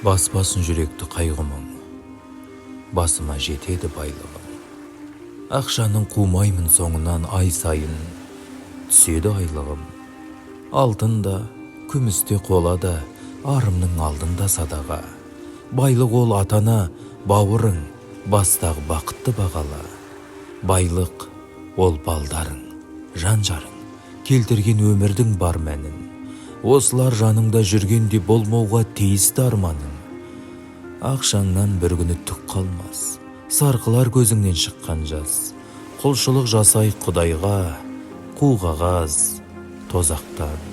Баспасын жүректі қайғымың, басыма жетеді байлығым. Ақшаның қумаймын соңынан ай сайын, түседі айлығым. Алтында, күмісте қолада, арымның алдында садаға. Байлық ол атана, бауырың, бастағы бақытты бағала. Байлық ол балдарың, жан-жарың, келтірген өмірдің бар мәнін. Осылар жаныңда жүргенде болмауға тиісті арманың. Ақшаңнан бір күні түк қалмас, сарқылар көзіңнен шыққан жас. Құлшылық жасай Құдайға, қу қағаз тозақтан